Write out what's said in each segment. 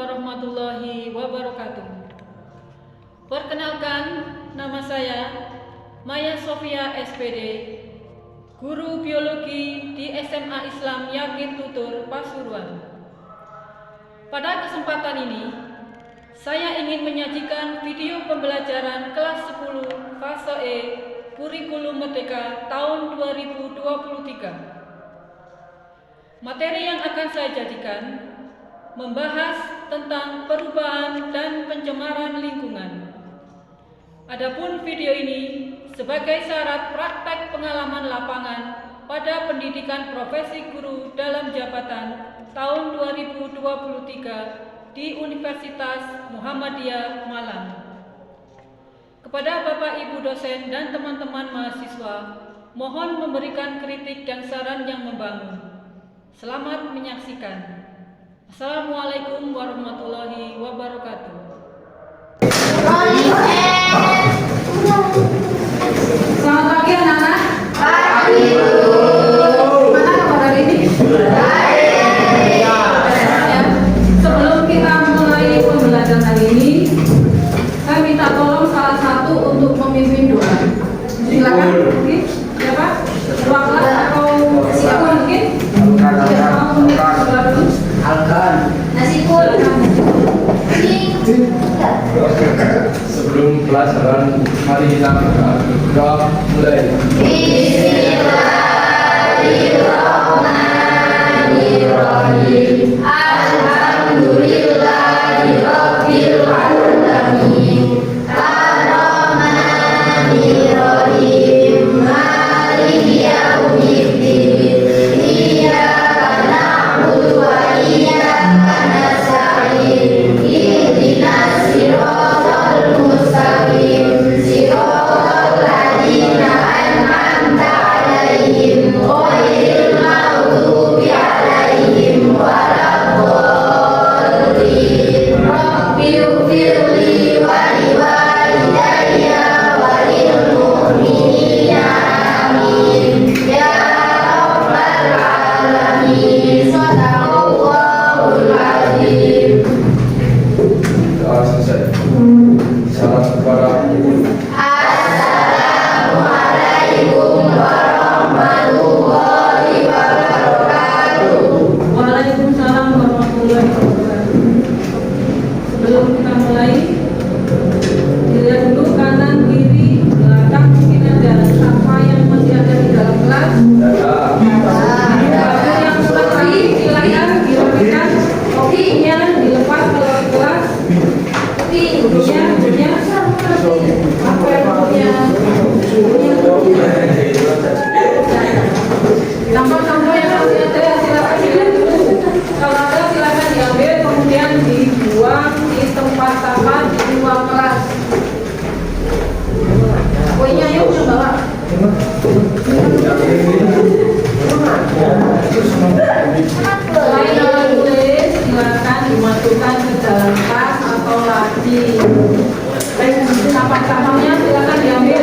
warahmatullahi wabarakatuh. Perkenalkan, nama saya Maya Sofia SPD, guru biologi di SMA Islam Yakin Tutur, Pasuruan. Pada kesempatan ini, saya ingin menyajikan video pembelajaran kelas 10 fase E Kurikulum Merdeka tahun 2023. Materi yang akan saya jadikan membahas tentang perubahan dan pencemaran lingkungan. Adapun video ini sebagai syarat praktek pengalaman lapangan pada pendidikan profesi guru dalam jabatan tahun 2023 di Universitas Muhammadiyah Malang. Kepada Bapak Ibu dosen dan teman-teman mahasiswa, mohon memberikan kritik dan saran yang membangun. Selamat menyaksikan. Assalamualaikum warahmatullahi wabarakatuh. Selamat pagi anak-anak. Pagi. Mana kabar hari ini? Baik. Sebelum kita mulai pembelajaran hari ini, saya minta tolong salah satu untuk memimpin doa. Silakan, mungkin siapa? Ketua kelas atau siapa mungkin? Alkan. Nasi pun. Sebelum pelajaran, mari kita berdoa mulai. Bismillahirrahmanirrahim. Alhamdulillahirabbil alamin. Ar-Rahmanirrahim. Maliki yaumiddin. Iyyaka na'budu wa iyyaka nasta'in. Ihdinas siratal mustaqim. Siratal ladzina an'amta 'alaihim ghairil maghdubi 'alaihim waladdallin. Rabbighfirli wa liwalidayya wa lil mu'minina amin. Ya rabbal alamin. Shadaqallahul azim. Doa selesai. Salam kepada Assalamualaikum warahmatullahi wabarakatuh. Waalaikumsalam warahmatullahi wabarakatuh. Sebelum kita mulai, dilihat dulu kanan, kiri, belakang, mungkin ada sampah yang masih ada di dalam kelas. dada. Baju yang sudah lagi silakan dirapikan, topinya dilepas kalau di kelas. Bukunya, apa yang punya? Sampah-sampah yang masih ada silakan dilihat dulu. Kalau ada silakan diambil, kemudian dibuang di tempat sampah di luar kelas. Kuenya yuk kita bawa. Selain alat tulis, silakan dimasukkan ke dalam tas atau laci. Sampah-sampahnya silakan diambil.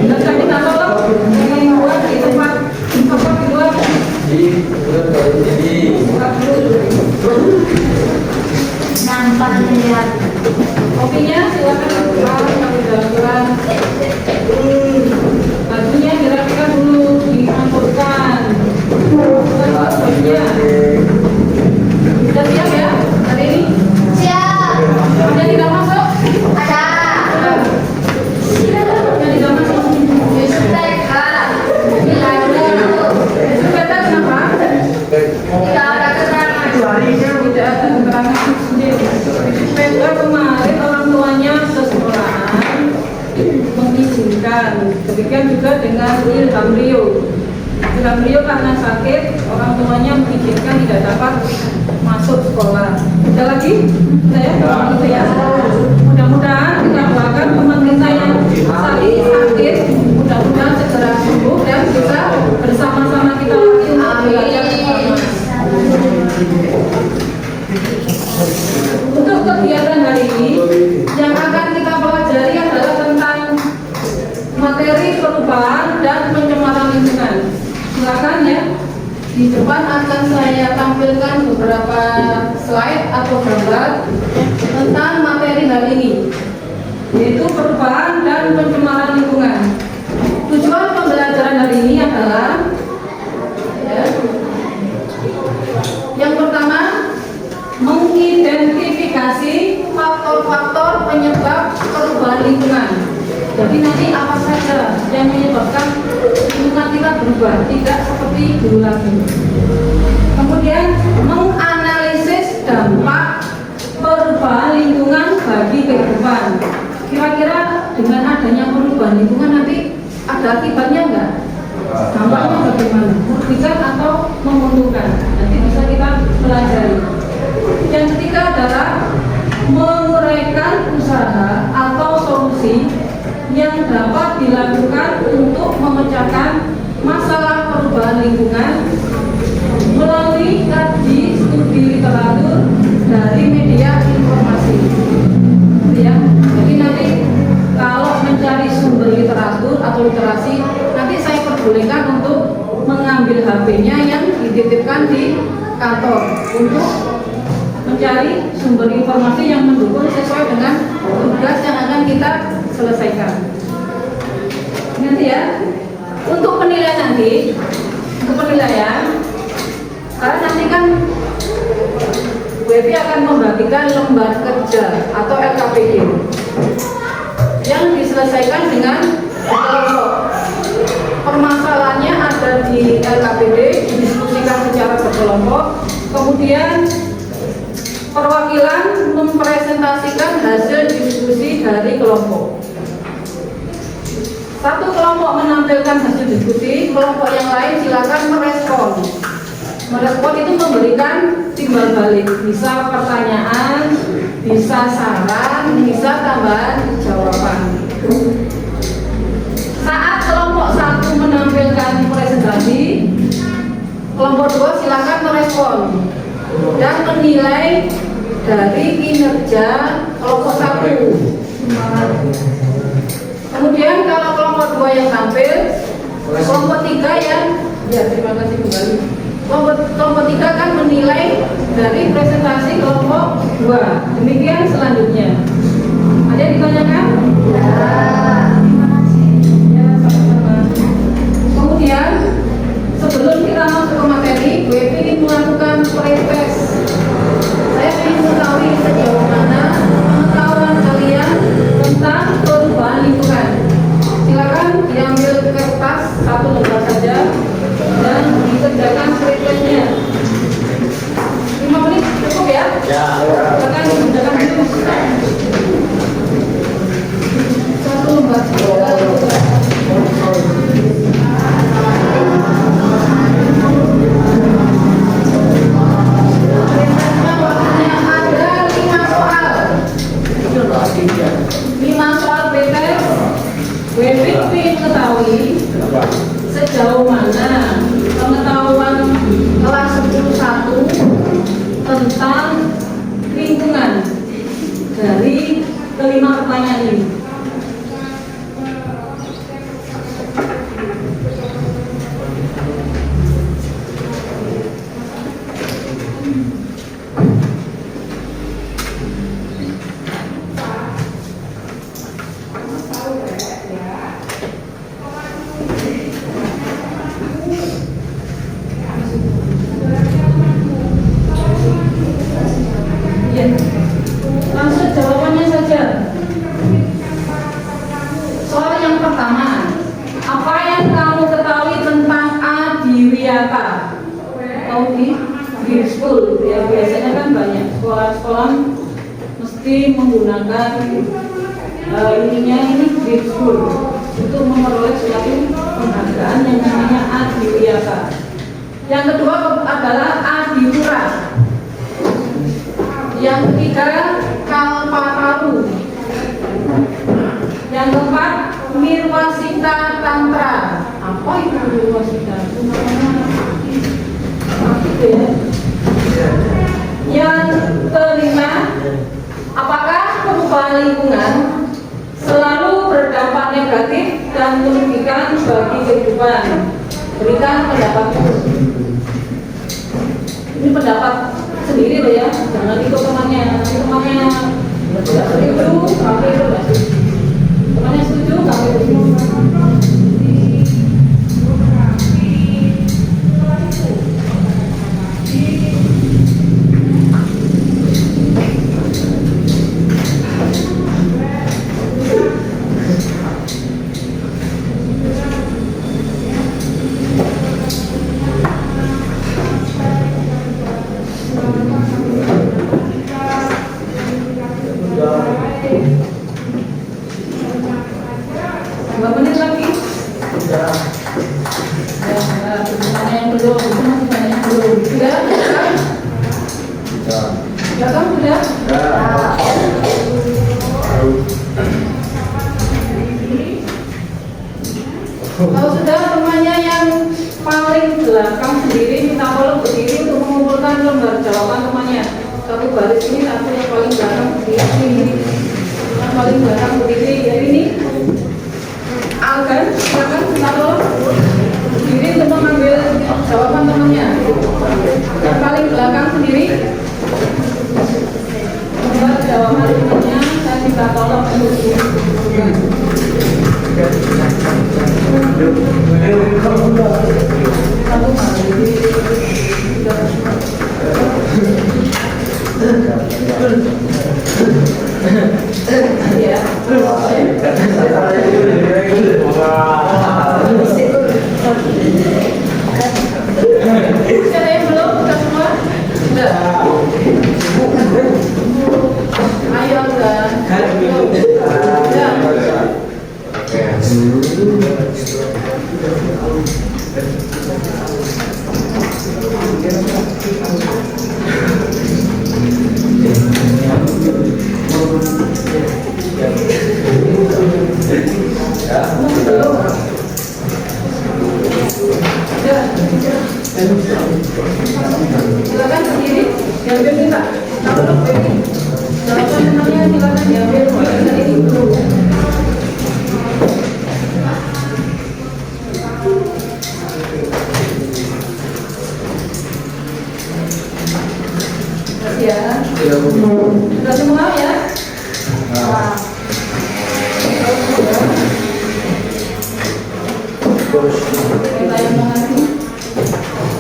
Dan saya minta tolong dibuat di tempat apa di luar. Buka dulu. Nampak lihat. Kopinya silakan dibuka sampai dalam kelas. Bajunya dirapikan dulu, diangkutkan. Bajunya. Sudah siap ya hari ini? Siap. Ada tidak masuk? Ada. Ada tidak masuk? Dispekkan. Sepeda kenapa? Tidak ada keterangan. Tidak ada keterangan sendiri. Sepeda kemarin orang tuanya sesekolahan mengizinkan. Demikian juga dengan Ilham Rio. Ilham Rio karena sakit, orang tuanya mengizinkan tidak dapat masuk sekolah. Ada lagi? Saya gitu ya. Mudah-mudahan kita doakan teman kita yang saat ini sakit, mudah-mudahan segera sembuh dan bisa bersama-sama kita lagi untuk belajar bersama. Untuk kegiatan hari ini yang akan kita pelajari adalah tentang materi perubahan dan pencemaran lingkungan. Silakan ya. Di depan akan saya tampilkan beberapa slide gambar tentang materi hari ini, yaitu perubahan dan pencemaran lingkungan. Tujuan pembelajaran hari ini adalah yang pertama, mengidentifikasi faktor-faktor penyebab perubahan lingkungan. Jadi nanti apa saja yang menyebabkan lingkungan kita berubah, tidak seperti dulu lagi. Kemudian menganalisis dampak perubahan lingkungan bagi kehidupan. Kira-kira dengan adanya perubahan lingkungan nanti ada akibatnya enggak? Dampaknya bagaimana? Merugikan atau menguntungkan? Nanti bisa kita pelajari. Yang ketiga adalah menguraikan usaha atau solusi yang dapat dilakukan untuk memecahkan masalah perubahan lingkungan melalui kaji studi literatur dari media informasi. Ya, jadi nanti kalau mencari sumber literatur atau literasi, nanti saya perbolehkan untuk mengambil HP-nya yang dititipkan di kantor untuk mencari sumber informasi yang mendukung sesuai dengan tugas yang akan kita selesaikan. Nanti ya, untuk penilaian karena nanti kan WP akan membagikan lembar kerja atau LKPD yang diselesaikan dengan kelompok. Permasalahannya ada di LKPD, didiskusikan secara berkelompok, kemudian perwakilan mempresentasikan hasil diskusi dari kelompok. Satu kelompok menampilkan hasil diskusi, kelompok yang lain silakan merespon. Merespon itu memberikan timbal balik, bisa pertanyaan, bisa saran, bisa tambahan jawaban. Saat kelompok satu menampilkan presentasi, kelompok dua silakan merespon dan menilai dari kinerja kelompok satu. Kemudian kalau kelompok dua yang tampil, kelompok tiga yang terima kasih kembali. Kelompok tiga kan menilai dari presentasi kelompok dua. Demikian selanjutnya. Ada yang ditanyakan? Terima kasih. Ya, sama-sama. Kemudian sebelum kita masuk ke materi, gue ingin melakukan pre-test. Saya ingin mengetahui sejauh mana pengetahuan kalian tentang perubahan lingkungan. Silakan diambil kertas satu lembar saja dan dikerjakan pre-testnya. 5 menit cukup ya? Ya. Silakan dikerjakan dulu. Satu lembar. ingin mengetahui sejauh mana pengetahuan kelas 10.1 tentang lingkungan dari kelima pertanyaan ini. Langsung jawabannya saja. Soal yang pertama, apa yang kamu ketahui tentang adiwiyata? Tahu di green school ya, biasanya kan banyak sekolah-sekolah mesti menggunakan ininya ini green school untuk memperoleh suatu penghargaan yang namanya adiwiyata. Yang kedua adalah adiwura. Yang ketiga, Kalpataru. Yang keempat, Mirwasita Tantra. Apa itu Mirwasita? Yang kelima, apakah perubahan lingkungan selalu berdampak negatif dan merugikan bagi kehidupan? Berikan pendapatmu. Ini pendapat sendiri loh ya, jangan ikut temannya. Nanti temannya tidak setuju, kamu itu nggak setuju. Temannya setuju, kamu itu. Kalau sudah temannya yang paling belakang sendiri minta tolong berdiri untuk mengumpulkan lembar jawaban temannya. Satu baris ini, satu yang paling belakang berdiri ini. Yang paling belakang berdiri ya ini. Algan, silakan minta tolong berdiri untuk mengambil jawaban temannya. Yang paling belakang sendiri. Lembar jawaban temannya saya minta tolong untuk silakan sendiri diambil minta. Kalau ini jawaban temannya silakan diambil dari ini dulu. Ya, sudah semua ya. Kita yang mengasih.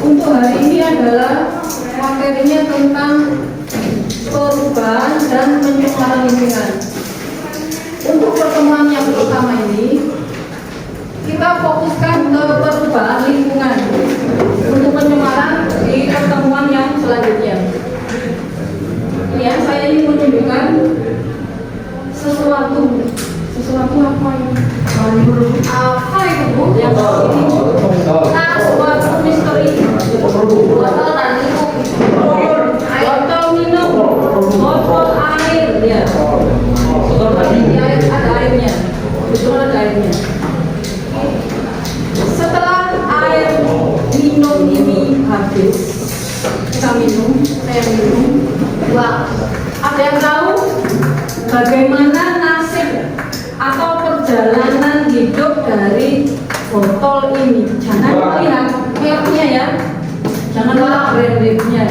Untuk hari ini adalah materinya tentang perubahan dan pencemaran lingkungan. Untuk pertemuan yang pertama ini, kita fokuskan ke perubahan lingkungan. Untuk pencemaran di pertemuan yang selanjutnya. Ya, saya ingin menunjukkan sesuatu apa ini? Apa itu Bu? Yang ini suatu misteri. Botol minum, botol air, ya. Ada airnya, betul ada airnya. Setelah air minum ini habis, saya minum. Wah, ada yang tahu bagaimana nasib atau perjalanan hidup dari botol ini? Jangan melihat mereknya ya, jangan lihat brandingnya.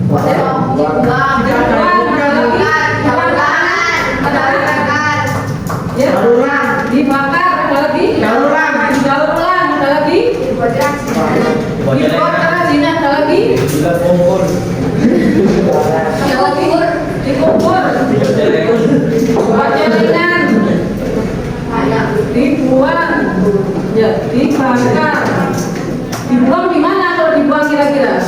Dibakar, ada lagi. Didaur ulang, ada lagi. Dibakar, sini ada lagi. Ada lagi. Dikubur. Celengan. Dibuang. Ya, dibakar. Dibuang di mana kalau dibuang kira-kira?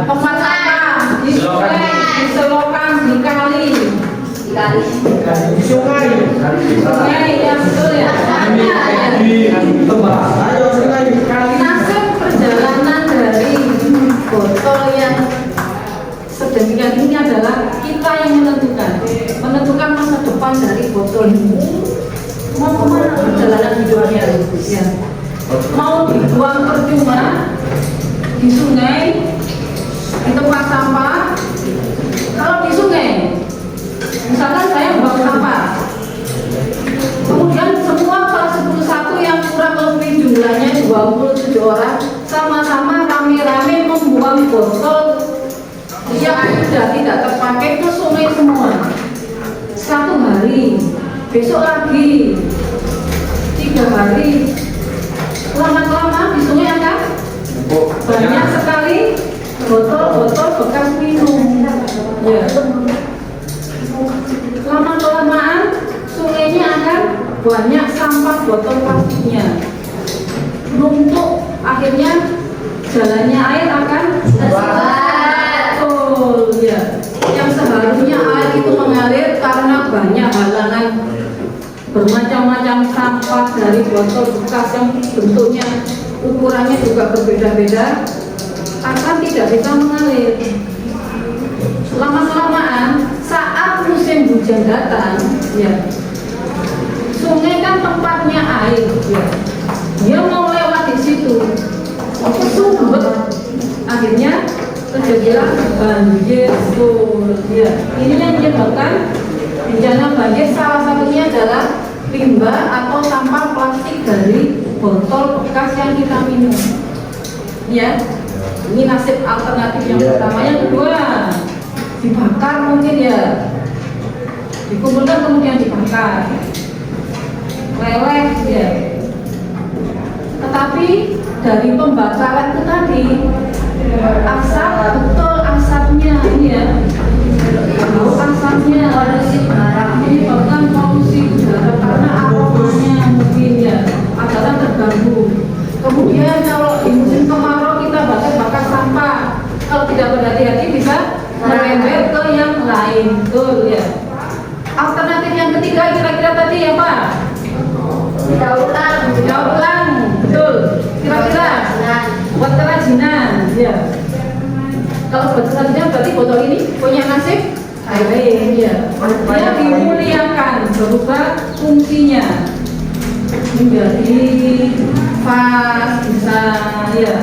Tempat sampah, di sungai, di selokan, di kali. Di sungai. Ya betul ya. Nasib perjalanan dari botol yang sedemikian ini adalah kita yang menentukan masa depan dari botol ini. Mau kemana perjalanan hidupnya? Ya. Mau dibuang percuma di sungai, di tempat sampah. Kalau di sungai, misalkan saya buang sampah, kemudian semua kelas 11 yang kurang lebih jumlahnya 27 orang sama-sama rame-rame membuang botol yang sudah tidak terpakai ke sungai semua. 1 hari, besok lagi 3 hari, lama-lama di sungai akan banyak sekali botol-botol bekas minum. Ya. Lama-kelamaan sungainya akan banyak sampah botol plastiknya. Numpuk, akhirnya jalannya air akan betul ya. Yang seharusnya air itu mengalir karena banyak halangan bermacam-macam sampah dari botol bekas yang bentuknya, ukurannya juga berbeda-beda, akan tidak bisa mengalir. Lama-kelamaan saat musim hujan datang, ya, sungai kan tempatnya air, ya, dia mau lewat di situ, kesumbat, akhirnya terjadilah banjir. Ya, ini yang menyebabkan bencana banjir. Salah satunya adalah limbah atau sampah plastik dari botol bekas yang kita minum. Ya, ini nasib alternatif yang pertama. Yang kedua, dibakar mungkin ya, dikumpulkan kemudian dibakar, leleh ya. Tetapi dari pembakaran itu tadi asap, betul asapnya ini ya, bau asapnya menyebabkan polusi udara karena aromanya mungkin ya adalah terganggu. Kemudian kalau di musim kemarau kita bakar sampah, kalau tidak berhati-hati bisa merembet ke yang lain, betul ya. Alternatif yang ketiga kira-kira tadi apa? Daur ulang, betul. Kira-kira buat kerajinan, ya. Kalau buat kerajinan berarti botol ini punya nasib lain, ya. Dia dimuliakan berubah fungsinya menjadi vas, bisa, ya.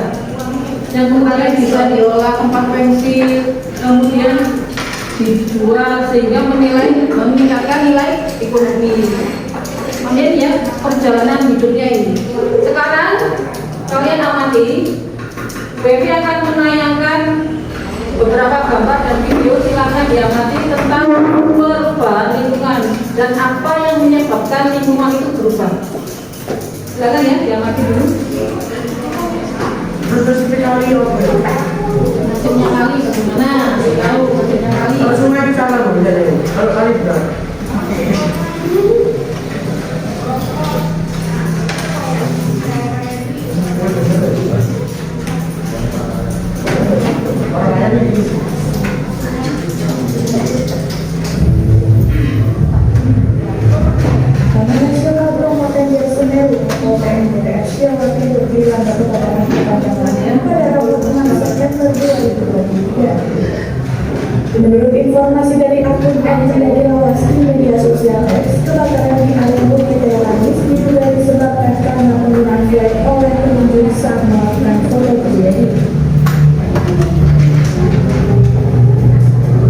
Yang kemudian bisa diolah tempat pensil, kemudian dijual sehingga meningkatkan nilai ekonomi. Kemudian ya perjalanan hidupnya ini. Sekarang kalian amati, Baby akan menayangkan beberapa gambar dan video, silakan diamati tentang perubahan lingkungan dan apa yang menyebabkan lingkungan itu berubah. Silakan ya diamati dulu. Nasibnya kali bagaimana? Tahu nasibnya kali. Kalau sungai di sana bisa jadi. Kalau kali tidak. Menurut informasi dari akun NJD Lawas di media sosial X, kebakaran di area Bukit Telangis diduga disebabkan karena penggunaan flash oleh pengunjung saat melakukan foto pribadi.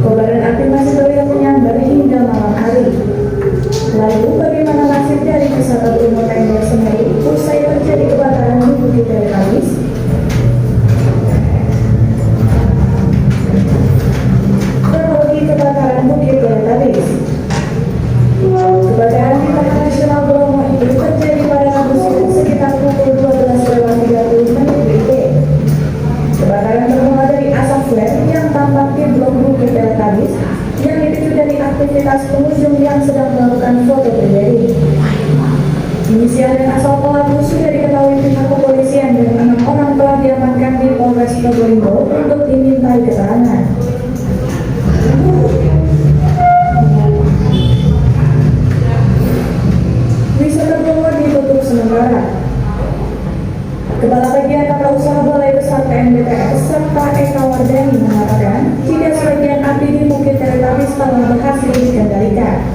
Kobaran api masih terlihat menyambar hingga malam hari. Lalu, bagaimana nasib dari wisata Bromo Tengger Semeru usai terjadi kebakaran di Bukit Telangis? Kebakaran Bukit Teletabis. Kebakaran di Taman Nasional Bromo itu terjadi pada Rabu siang sekitar pukul 12:30 WIB. Kebakaran bermula dari asap flare yang tampak di blok Bukit Teletabis yang dipicu dari aktivitas pengunjung yang sedang melakukan foto pribadi. Inisial dan asal pelaku sudah diketahui pihak kepolisian dan 6 orang telah diamankan di Polres Probolinggo untuk dimintai keterangan. Wisata Bromo ditutup sementara. Kepala Bagian Tata Usaha Balai Besar PNBTS serta Eka Wardani mengatakan jika sebagian api di Bukit Teletabis telah berhasil dikendalikan.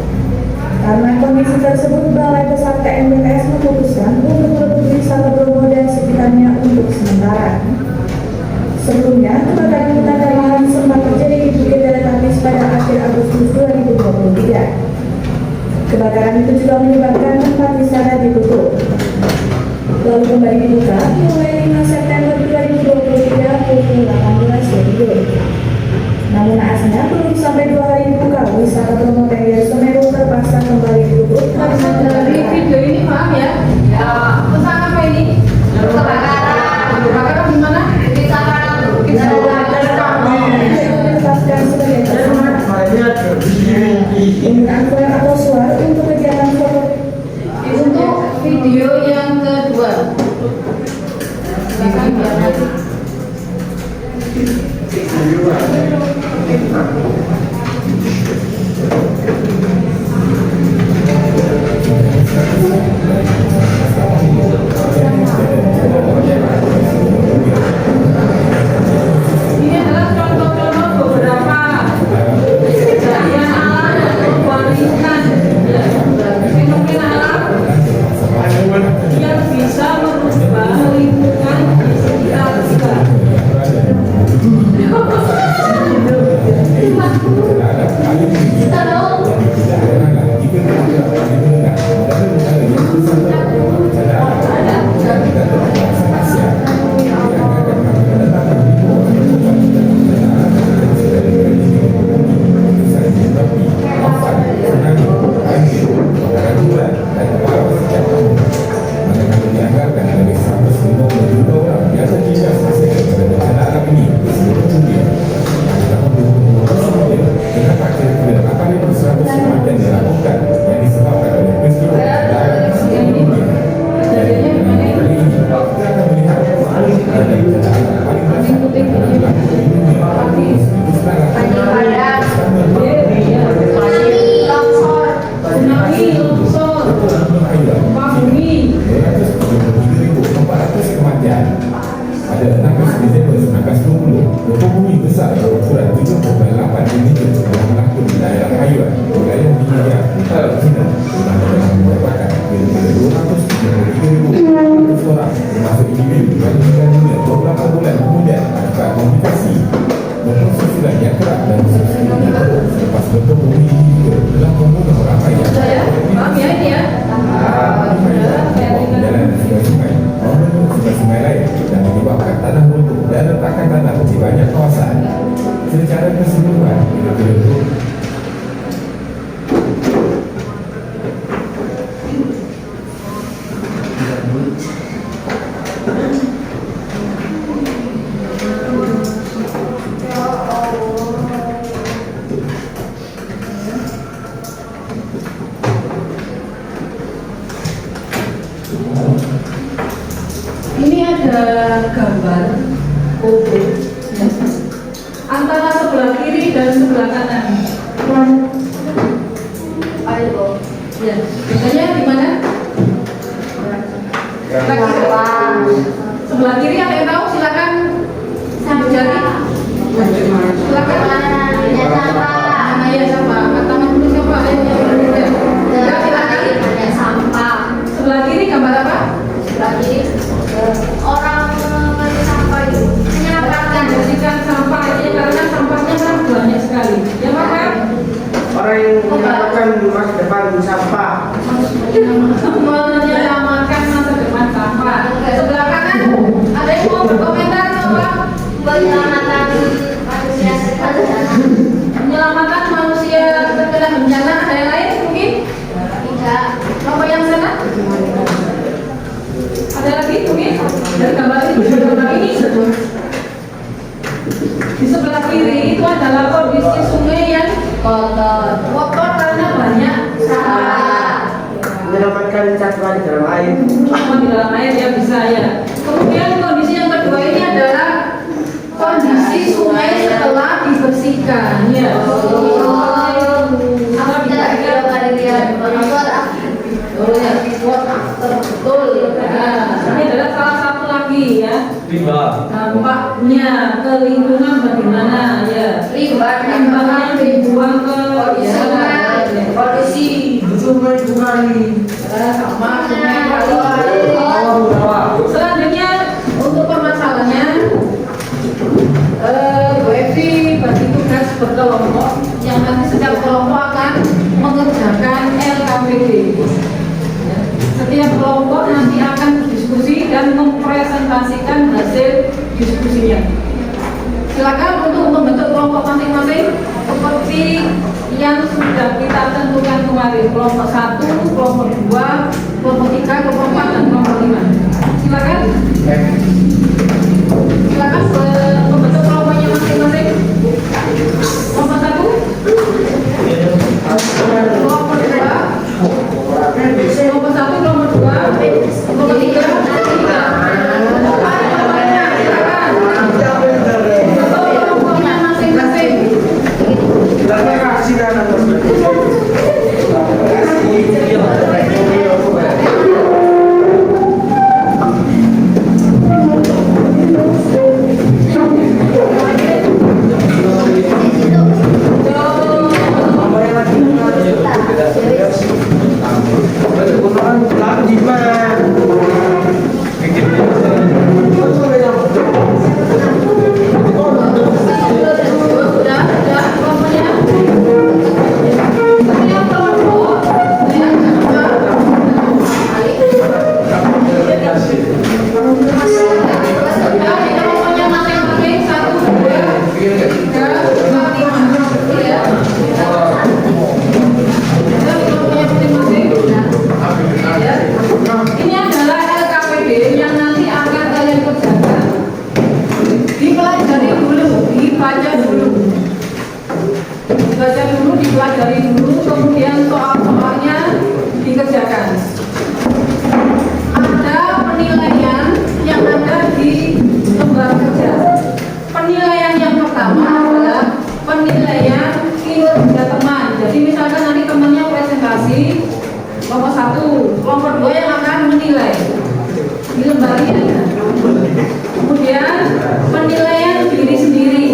penggunaan flare atau suara untuk kegiatan foto. Untuk video yang kedua, silakan biar nanti. Ini adalah contoh-contoh beberapa kejadian alam yang mengwarningkan fenomena alam yang bisa merubah lingkungan di sekitar kita. Ini ada gambar foto antara sebelah kiri dan sebelah kanan. Ayo. Ya, bedanya di mana? Sebelah kiri ada yang tahu? Silakan sambil jari. Silakan. Ya sampah. Mana ya siapa? Angkat tangan dulu siapa? Ya, silakan. Ada sampah. Sebelah kiri gambar apa? Sebelah kiri orang mengambil sampah itu menyampaikan. Membersihkan sampah ini karena sampahnya kan banyak sekali. Ya Pak? Orang yang menyelamatkan masa depan sampah. Menyelamatkan masa depan sampah. Sebelah kanan ada yang mau berkomentar apa? Penyelamatan manusia sekitar sana. Penyelamatan manusia terkena bencana. Ada yang lain mungkin? Tidak. Apa yang sana? Ada lagi mungkin? Dari gambar ini. Di sebelah kiri itu adalah kondisi sungai yang kotor karena banyak sampah. Menyelamatkan satwa di dalam air. Sama di dalam air ya bisa ya. Kemudian kondisi yang kedua ini adalah kondisi sungai setelah dibersihkan. Ya. Apa bisa betul ya, before after betul. Nah, ini adalah salah satu lagi ya. Dampaknya ke lingkungan bagaimana ya? Limbahnya dibuang ke Kondisi Sungai sama sungai kali. Selanjutnya untuk permasalahannya Bu Evi bagi tugas berkelompok yang nanti setiap kelompok akan mengerjakan LKPD. Setiap kelompok nanti akan berdiskusi dan mempresentasikan hasil diskusinya. Silakan untuk membentuk kelompok masing-masing seperti yang sudah kita tentukan kemarin, kelompok 1, kelompok 2, kelompok 3, kelompok 4, dan kelompok 5. Silakan. Silakan membentuk kelompoknya masing-masing. Kelompok 1. dibaca dulu, dipelajari dulu, kemudian soal-soalnya dikerjakan. Ada penilaian yang ada di lembar kerja. Penilaian yang pertama adalah penilaian kinerja teman. Jadi misalkan nanti temannya presentasi, kelompok 1, kelompok 2 yang akan menilai di lembar ini. Kemudian penilaian diri sendiri.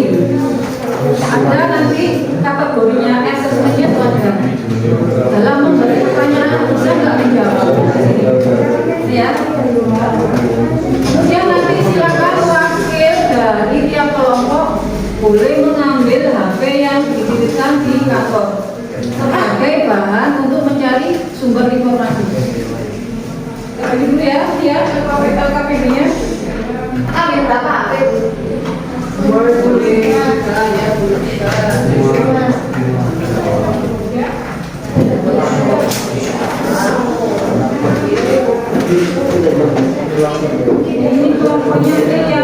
Ada nanti kategorinya, assessment-nya itu ada. Dalam memberi pertanyaan bisa nggak dijawab? Ya. Kemudian nanti silakan wakil dari tiap kelompok boleh mengambil HP yang dititipkan di kantor sebagai bahan untuk mencari sumber informasi. Lagi dulu ya, LKPD-nya. Ambil berapa HP? Boleh. Ini kelompoknya ya.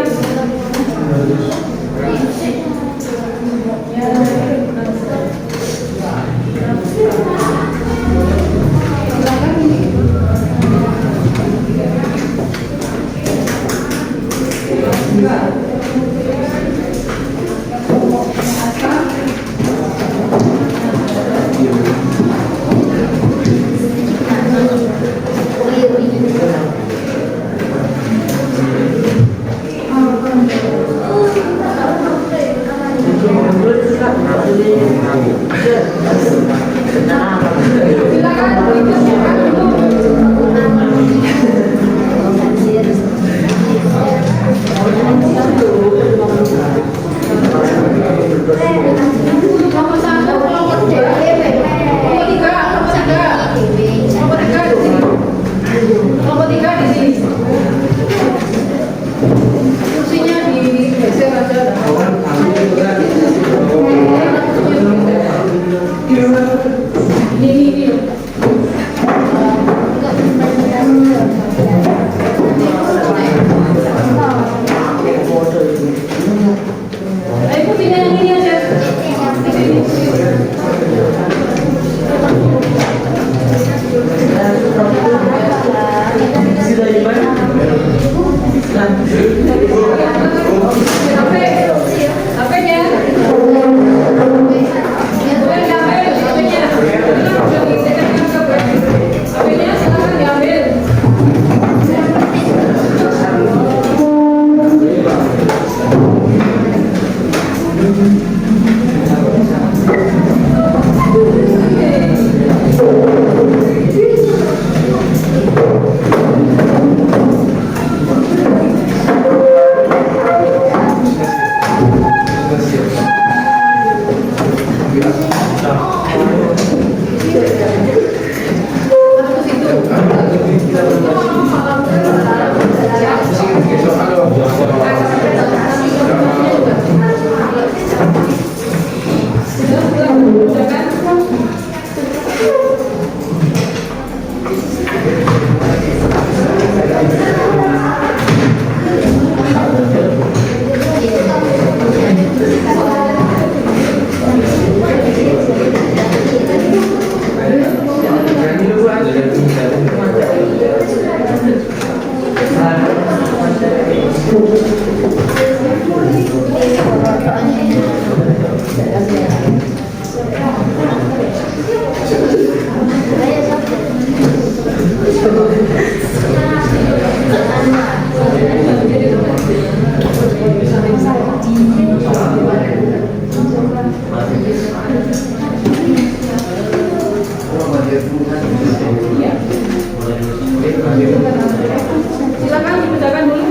Silakan dibacakan dulu.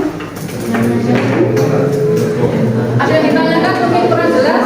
Ada yang ditanyakan mungkin kurang jelas?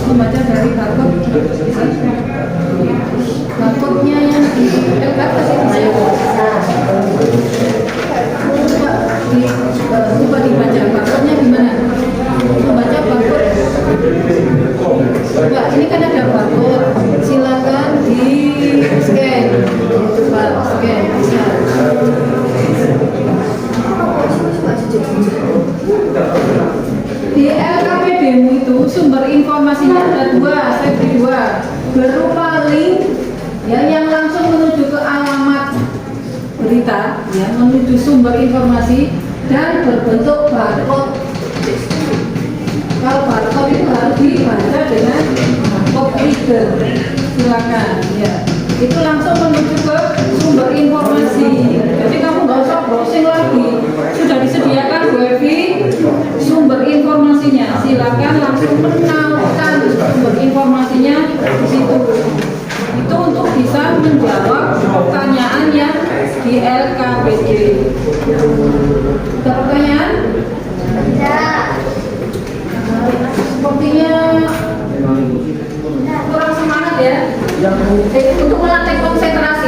Membaca dari barcode-nya yang di LKS itu coba dibaca barcode-nya gimana? Membaca barcode. Coba ini kan ada barcode, silakan di scan. Coba scan bisa. Di LKPD-mu itu sumber informasinya ada dua, saya beri dua, berupa link ya, yang langsung menuju ke alamat berita, ya, menuju sumber informasi, dan berbentuk barcode. Kalau barcode itu harus dibaca dengan barcode reader, silakan, ya. Itu langsung menuju ke sumber informasi. Jadi kamu nggak usah browsing lagi, sudah disediakan WiFi sumber informasinya. Silakan langsung menautkan sumber informasinya di situ. Itu untuk bisa menjawab pertanyaan yang di LKPD. Ada pertanyaan? Tidak. Sepertinya kurang semangat ya. Untuk melatih konsentrasi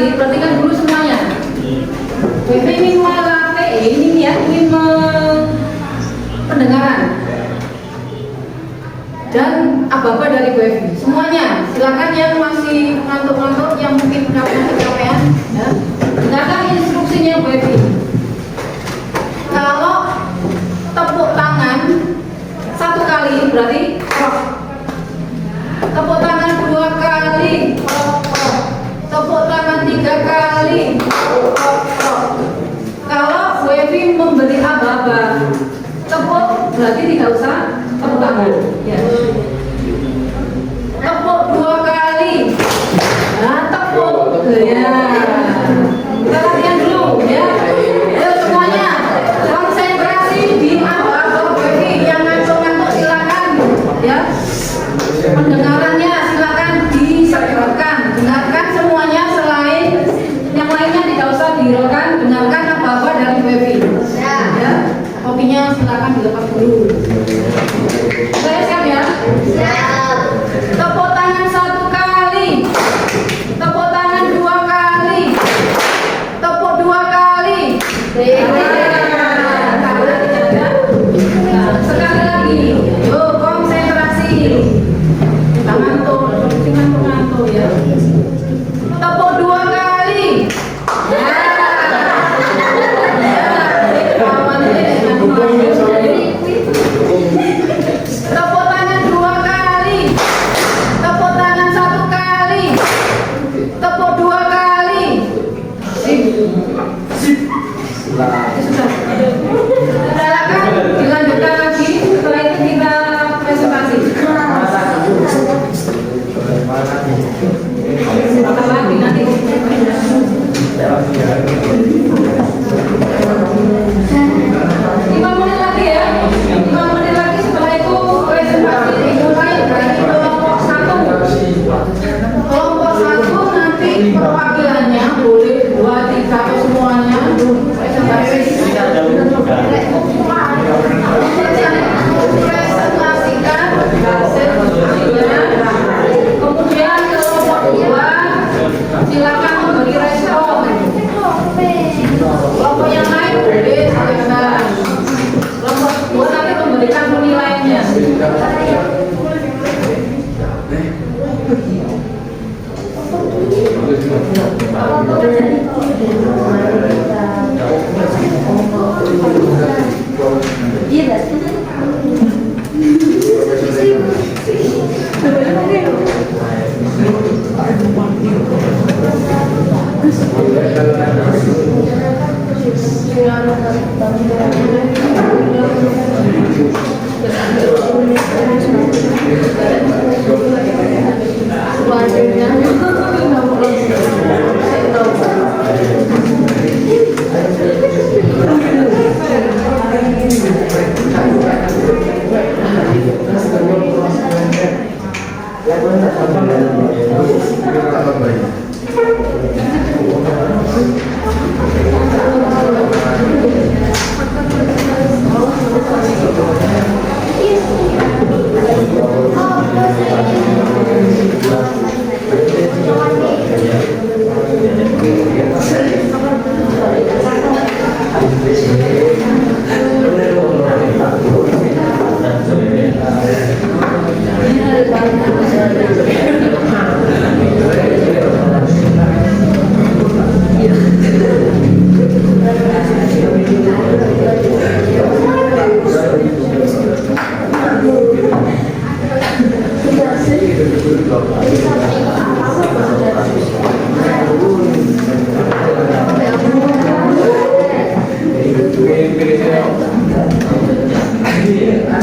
kali. Kalau Wevi memberi aba-aba, tepuk berarti tidak usah tepuk tangan. Ya. Tepuk 2 kali. Nah, tepuk. Ya. Kita latihan dulu ya. Ayo semuanya. Konsentrasi di aba-aba Wevi. Yang ngantuk-ngantuk silakan. Ya. Pendengarannya silakan disegerakan. Dengarkan semuanya, selain yang lainnya tidak usah dihiraukan. Dengarkan apa-apa dari Wevi. Ya. Kopinya silakan dilepas dulu. Saya siap ya. Siap. Tepuk tangan 1 kali. Tepuk tangan 2 kali. Tepuk 2 kali. Nah, sekali lagi. Yuk konsentrasi. Ngantuk ya. Tepuk 2 kali. Ya. Tepuk tangan 2 kali. Tepuk tangan 1 kali. Tepuk 2 kali. Silakan dilanjutkan lagi. Setelah itu kita presentasi. Apa lagi nanti? 5 menit lagi ya. 5 menit lagi, setelah itu presentasi dimulai dari kelompok 1. Kelompok 1 nanti perwakilannya boleh 2, 3 atau semuanya presentasi. Presentasikan hasil ujian. Kemudian kelompok 2 silakan memberi respon. Kelompok yang lain boleh silakan. Kelompok 2 nanti memberikan penilaiannya.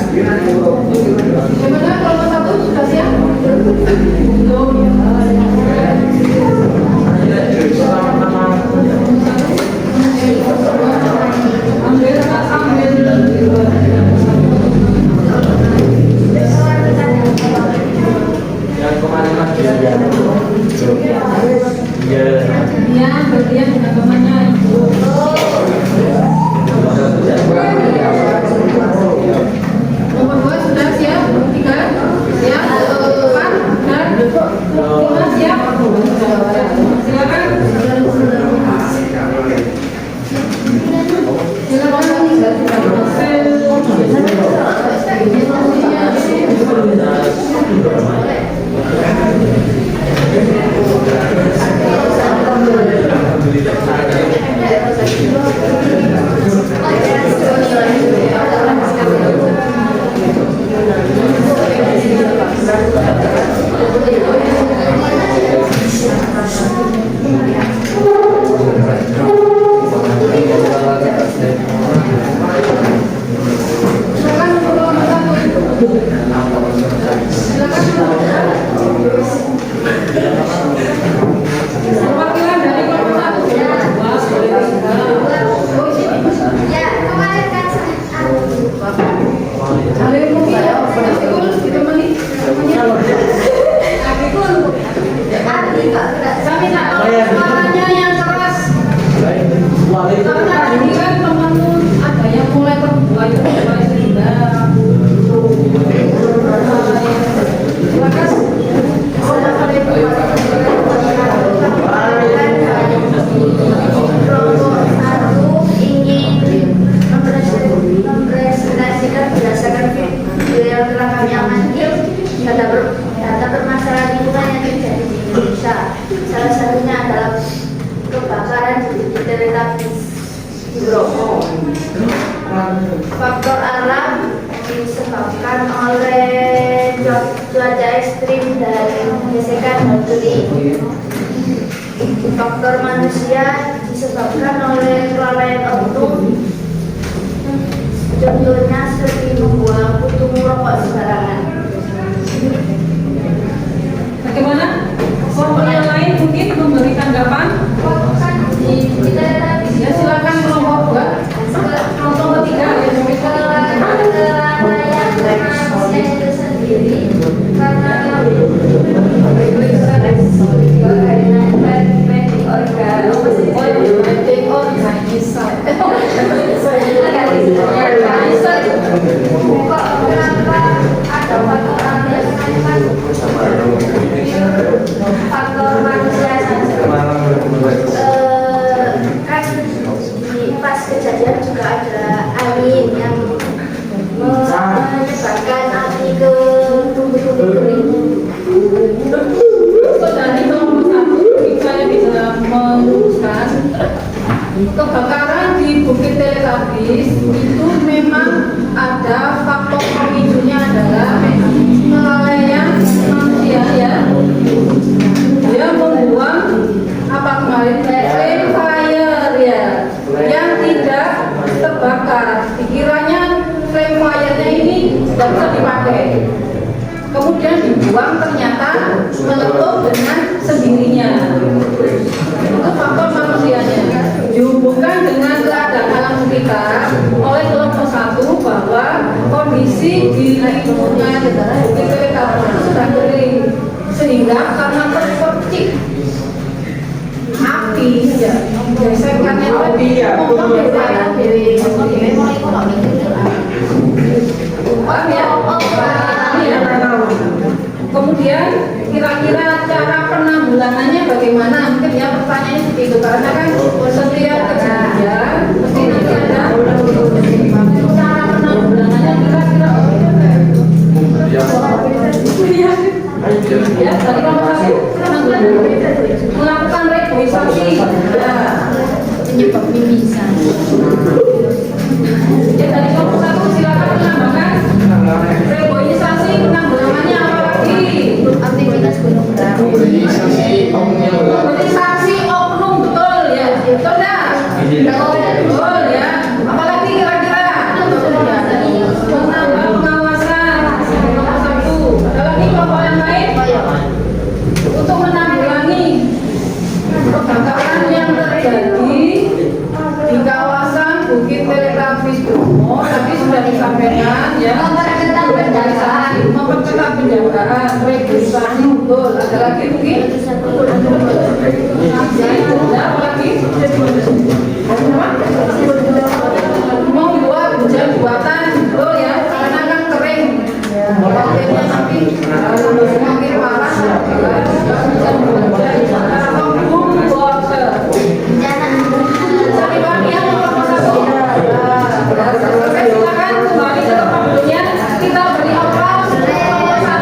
Gimana kelompok 1 sudah siap? Iya, bagian dengan temannya. Nomor 2 sudah siap? 3 siap? 4 dan 5 siap? Silakan. Perwakilan dari kelompok 1 Ya, kemarin kan ada yang mau bilang, ditemani. Kami tak tahu suaranya yang keras. Karena tadi kan temanmu ada yang mulai terbuka sehingga terima kasih. Mempresentasikan berdasarkan video yang telah kami amati data permasalahan lingkungan yang terjadi di Indonesia. Salah satunya adalah kebakaran di teletabis di Bromo. Faktor alam disebabkan oleh cuaca ekstrim dan gesekan bumi. Faktor manusia disebabkan oleh kelalaian oknum. Contohnya seperti membuang puntung rokok sembarangan. Bagaimana? Kelompok yang lain mungkin memberi tanggapan. Kita tadi Ya silakan kelompok 2. Kelompok 3 ya kelalaian manusia itu sendiri karena faktor manusia kan di pas kejadian juga ada angin yang menyebabkan api ke tumbuh-tumbuh kering. Dari kelompok 1 saya bisa meluruskan kebakaran di Bukit Teletabis itu memang ada faktor pemicunya adalah kelalaian manusia ya. Dia membuang apa kemarin flame fire ya yang tidak terbakar. Dikiranya flame fire-nya ini tidak bisa dipakai. Kemudian dibuang ternyata meletup dengan sendirinya. Itu faktor manusianya. Dihubungkan dengan keadaan alam kita oleh kelompok 1 bahwa kondisi di lingkungan Bukit Teletabis sudah kering sehingga karena terpercik api ya gesekannya lebih kemudian kira-kira cara penanggulangannya bagaimana? Mungkin ya pertanyaannya seperti itu karena kan setiap kejadian mesti nanti ada cara penanggulangannya kira-kira ya dari kelompok 1 penanggulangan melakukan reboisasi Penyebab mimisan. ya dari kelompok 1 silakan menambahkan reboisasi penanggulangannya apa lagi? Aktivitas gunung berapi. Mobilisasi oknum betul ya, betul dah. Betul ya. Apalagi kira-kira menambah pengawasan. Nomor 1. Ada lagi kelompok yang lain untuk menanggulangi kebakaran yang terjadi di kawasan Bukit Teletabis Bromo. Tadi sudah disampaikan ya. Memperketat penjagaan, registrasi betul. Ada lagi mungkin? Ada apa lagi? Membuat hujan buatan betul ya, karena kan kering. Waktunya nanti semakin parah. Hujan buatan atau boom water. Cari bagi yang nomor 1. Oke, silakan kembali ke tempat duduknya. Kita beri aplaus untuk nomor 1.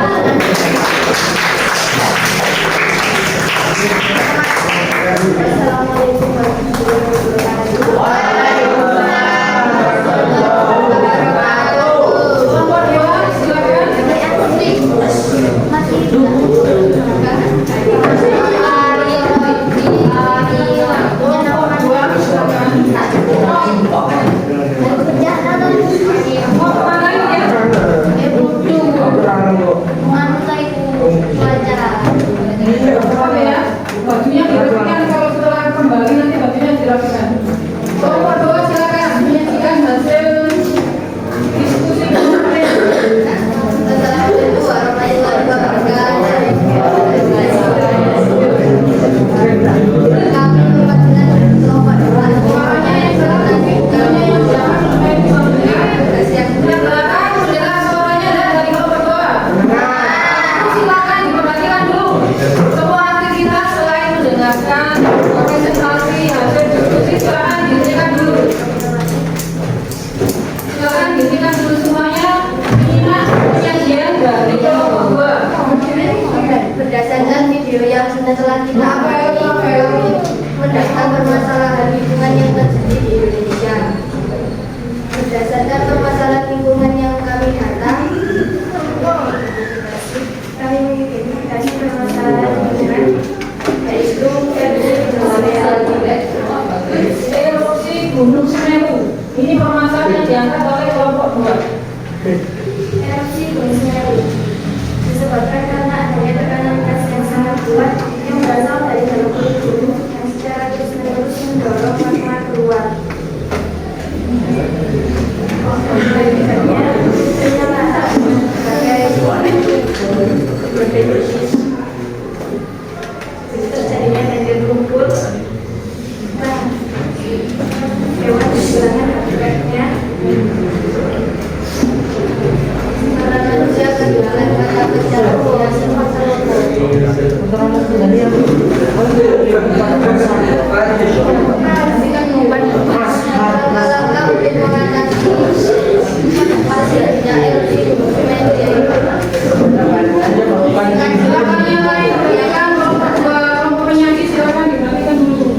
Silakan yang lain, ya kan, kelompok penyanyi silakan dimatikan dulu.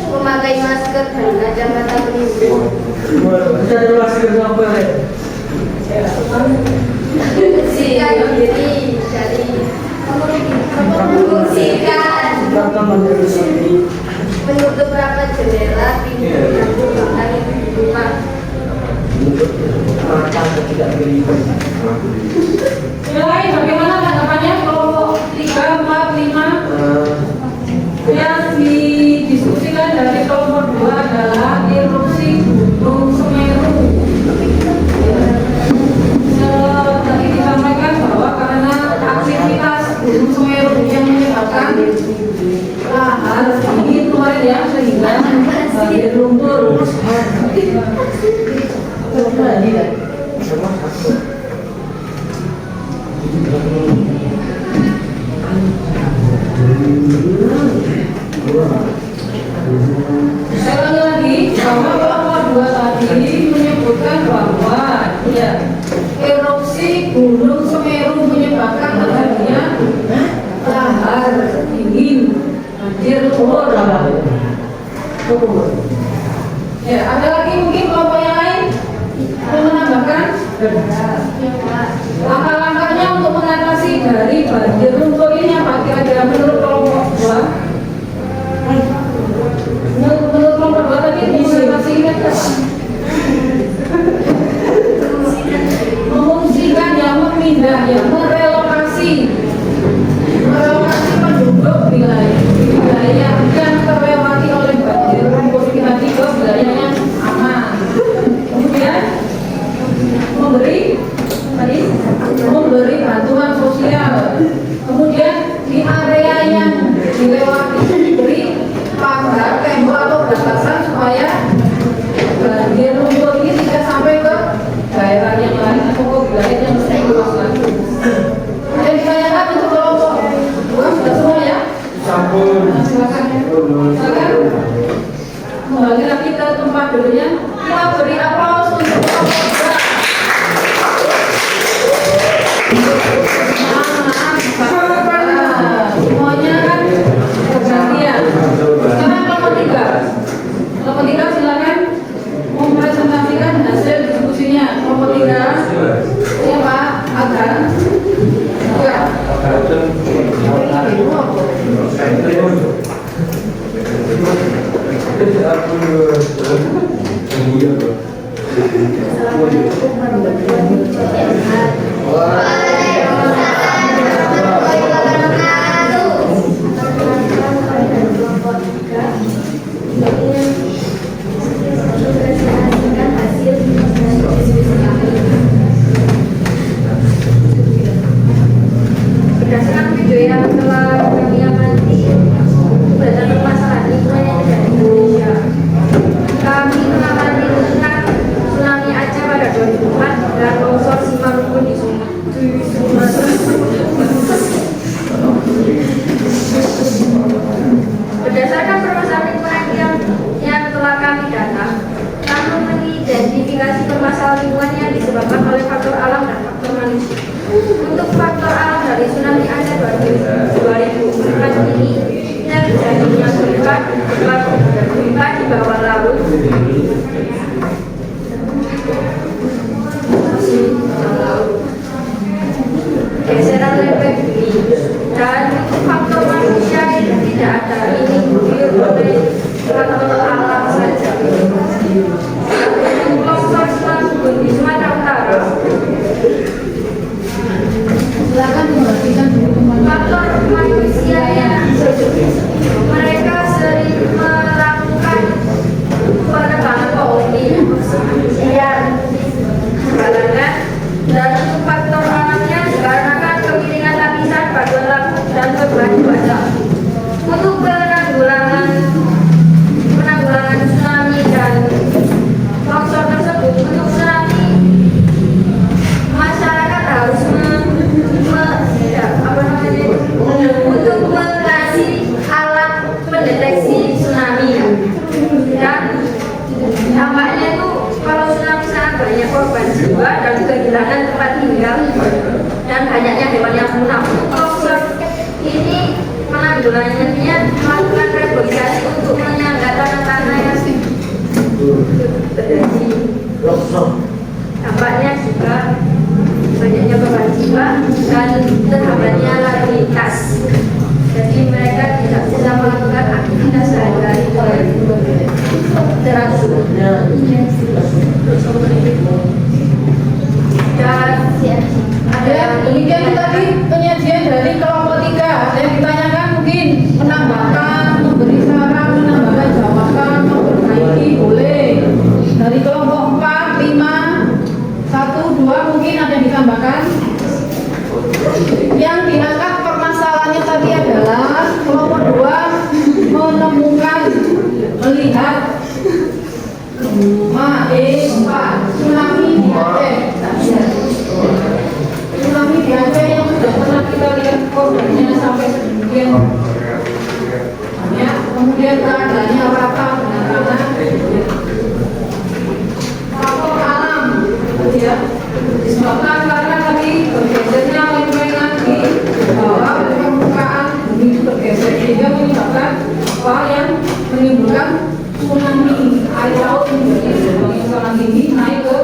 Memakai masker dan kacamata pelindung. Bersihkan diri dari membersihkan, menutup rapat jendela, pintu, dan lubang rumah. Yang lain bagaimana tanggapannya kelompok 3, 4, 5 yang didiskusikan dari kelompok 2 adalah erupsi Gunung Semeru. Tadi disampaikan bahwa karena aktivitas Gunung Semeru yang menyebabkan lahar dingin kemarin ya, sehingga banjir lumpur. Saya ulangi lagi bahwa kelompok 2 tadi menyebutkan bahwa ya, erupsi Gunung Semeru menyebabkan terjadinya lahar dingin, banjir lumpur. Ya, ada lagi mungkin kelompok yang lain yang menambahkan langkah-langkahnya untuk mengatasi dari banjir lumpur ini apa kira-kira menurut kelompok 2? Menurut kelompok 2 tadi mengatasi ini apa? Mengungsikan, yang memindah, yang merelokasi penduduk wilayah yang terlewati oleh banjir lumpur ini tadi ke wilayah yang aman. Kemudian memberi bantuan sosial. Kemudian di area yang dilewati diberi pagar, tembok atau batasan supaya banjir lumpur ini tidak sampai ke daerah yang lain atau ke wilayah yang lebih luas lagi. Dan ditanyakan untuk kelompok 2 sudah semua ya? Silakan. Kembali lagi ke tempat dulunya. Kita beri aplaus untuk kelompok 2. Semuanya kan bergantian. Sekarang kelompok 3. Kelompok 3 silakan mempresentasikan hasil diskusinya. Kelompok 3. Ya Pak Agan. Ya. Berdasarkan video yang telah kami amati, banyak permasalahan lingkungan yang terjadi di Indonesia. Kami mengamati tentang tsunami Aceh pada 2004 dan longsor Simalungun di Sumatera. Berdasarkan permasalahan lingkungan yang telah kami data, kami mengidentifikasi permasalahan lingkungan yang disebabkan oleh faktor alam dan faktor manusia. Untuk faktor alam dari tsunami Aceh 2004 ini, terjadinya gempa di bawah laut, geseran lempeng bumi, dan untuk faktor manusia yang tidak ada, ini buyur oleh faktor alam saja. Untuk longsor Simalungun di Sumatera Utara, Silakan membagikan dulu teman-teman. faktor manusia yang mereka sering melakukan penerbangan pohoni yang halangan, dan untuk faktor alamnya dikarenakan kemiringan lapisan batuan laut dan perubahan cuaca. Untuk penanggulangan selanjutnya melakukan reboisasi untuk menyangga tanah-tanah yang berdasi. Dampaknya juga banyaknya beban jiwa dan terhambatnya lalu lintas. Jadi mereka tidak bisa melakukan aktivitas sehari-hari teratur. Dan Ada demikian tadi penyajian dari kelompok 3. Ada yang ditanyakan mungkin menambahkan, memberi saran, menambahkan jawaban, memperbaiki boleh. Dari kelompok 4, 5, 1, 2 mungkin ada yang ditambahkan. Yang diangkat permasalahannya tadi adalah kelompok 2 menemukan, melihat tsunami di Aceh. Tsunami di Aceh yang sudah pernah kita lihat korbannya sampai sedemikian banyak, kemudian keadaannya rata dengan tanah, faktor alam, ya, disebabkan karena tadi bergesernya lempengan di bawah permukaan bumi bergeser sehingga menyebabkan apa yang menimbulkan tsunami, air laut menjadi gelombang yang sangat tinggi naik ke.